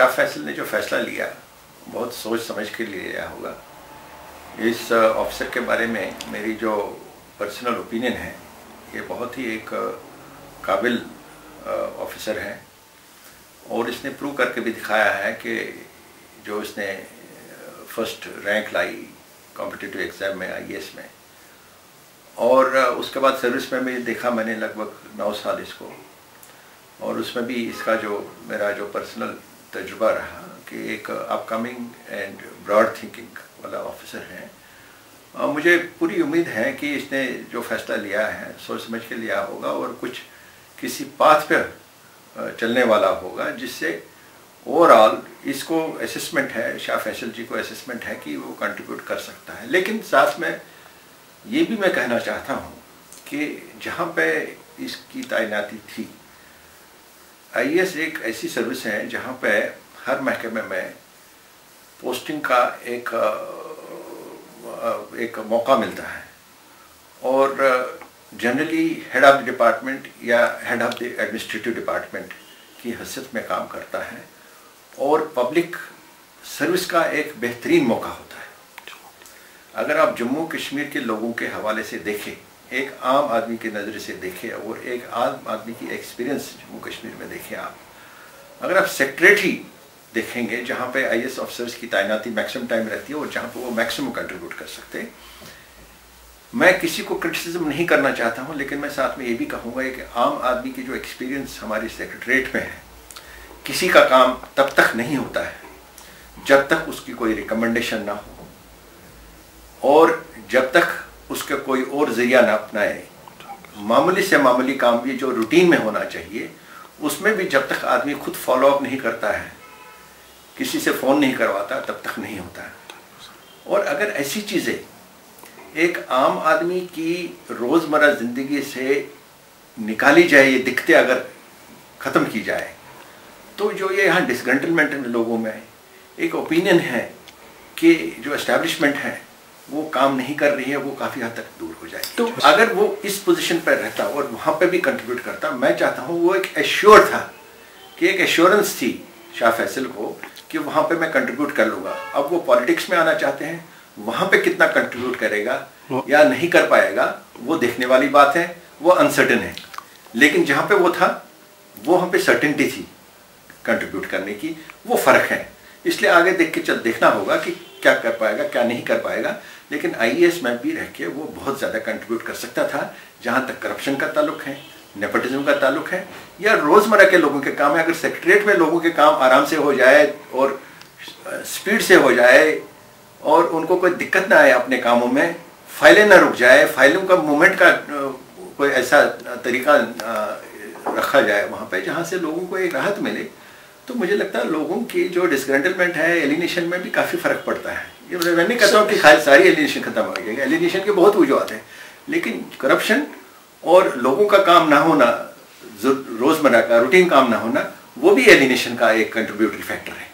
शाह फैसल ने जो फैसला लिया बहुत सोच समझ के लिया होगा। इस ऑफिसर के बारे में मेरी जो पर्सनल ओपिनियन है, ये बहुत ही एक काबिल ऑफिसर है और इसने प्रूव करके भी दिखाया है कि जो इसने फर्स्ट रैंक लाई कॉम्पिटिटिव एग्ज़ाम में आईएएस में, और उसके बाद सर्विस में भी देखा मैंने लगभग 9 साल इसको, और उसमें भी इसका जो मेरा जो पर्सनल तजुर्बा रहा कि एक अपकमिंग एंड ब्रॉड थिंकिंग वाला ऑफिसर है। मुझे पूरी उम्मीद है कि इसने जो फैसला लिया है सोच समझ के लिया होगा और कुछ किसी पाथ पे चलने वाला होगा जिससे ओवरऑल इसको असेसमेंट है, शाह फैसल जी को असेसमेंट है कि वो कंट्रीब्यूट कर सकता है। लेकिन साथ में ये भी मैं कहना चाहता हूँ कि जहाँ पे इसकी तैनाती थी, आईएएस एक ऐसी सर्विस है जहाँ पे हर महकमे में पोस्टिंग का एक मौका मिलता है और generally head of the department या head of the administrative department की हैसियत में काम करता है और पब्लिक सर्विस का एक बेहतरीन मौका होता है। अगर आप जम्मू कश्मीर के लोगों के हवाले से देखें, एक आम आदमी के नज़र से देखें और एक आम आदमी की एक्सपीरियंस जम्मू कश्मीर में देखें, अगर आप सेक्रेटरी देखेंगे जहाँ पे आईएएस ऑफिसर्स की तैनाती मैक्सिमम टाइम रहती है और जहाँ पे वो मैक्सिमम कंट्रीब्यूट कर सकते हैं। मैं किसी को क्रिटिसिज्म नहीं करना चाहता हूँ, लेकिन मैं साथ में ये भी कहूँगा कि आम आदमी की जो एक्सपीरियंस हमारी सेक्रेटरीट में है, किसी का काम तब तक नहीं होता है जब तक उसकी कोई रिकमेंडेशन ना हो और जब तक उसका कोई और जरिया ना अपनाए। मामूली से मामूली काम भी जो रूटीन में होना चाहिए उसमें भी जब तक आदमी खुद फॉलो अप नहीं करता है, किसी से फ़ोन नहीं करवाता, तब तक नहीं होता है। और अगर ऐसी चीज़ें एक आम आदमी की रोज़मर्रा ज़िंदगी से निकाली जाए, ये दिक्कतें अगर ख़त्म की जाए, तो जो ये यहाँ डिसग्रंटलमेंट लोगों में एक ओपिनियन है कि जो एस्टैब्लिशमेंट है वो काम नहीं कर रही है, वो काफ़ी हद तक दूर हो जाए। तो अगर वो इस पोजीशन पर रहता और वहाँ पे भी कंट्रीब्यूट करता, मैं चाहता हूँ वो एक एश्योर था कि एक एश्योरेंस थी शाह फैसल को कि वहाँ पे मैं कंट्रीब्यूट कर लूँगा। अब वो पॉलिटिक्स में आना चाहते हैं, वहाँ पे कितना कंट्रीब्यूट करेगा या नहीं कर पाएगा वो देखने वाली बात है, वो अनसर्टेन है। लेकिन जहाँ पे वो था वो वहाँ पे सर्टेनिटी थी कंट्रीब्यूट करने की, वो फ़र्क है। इसलिए आगे देख के देखना होगा कि क्या कर पाएगा क्या नहीं कर पाएगा। लेकिन आईएएस में भी रह के वो बहुत ज़्यादा कंट्रीब्यूट कर सकता था, जहाँ तक करप्शन का ताल्लुक है, नेपोटिज्म का ताल्लुक है या रोज़मर्रा के लोगों के काम है। अगर सेक्रेटरीट में लोगों के काम आराम से हो जाए और स्पीड से हो जाए और उनको कोई दिक्कत ना आए अपने कामों में, फाइलें ना रुक जाए, फाइलों का मूवमेंट का कोई ऐसा तरीका रखा जाए वहाँ पे जहाँ से लोगों को एक राहत मिले, तो मुझे लगता है लोगों की जो डिसग्रंटलमेंट है, एलिनेशन में भी काफ़ी फ़र्क पड़ता है। ये मैं नहीं कहता हूँ कि सारी एलिनेशन खत्म हो जाएगी, एलिनेशन के बहुत वजूहत हैं, लेकिन करप्शन और लोगों का काम ना होना, रोज़मर्रा का रूटीन काम ना होना, वो भी एलिनेशन का एक कंट्रीब्यूटरी फैक्टर है।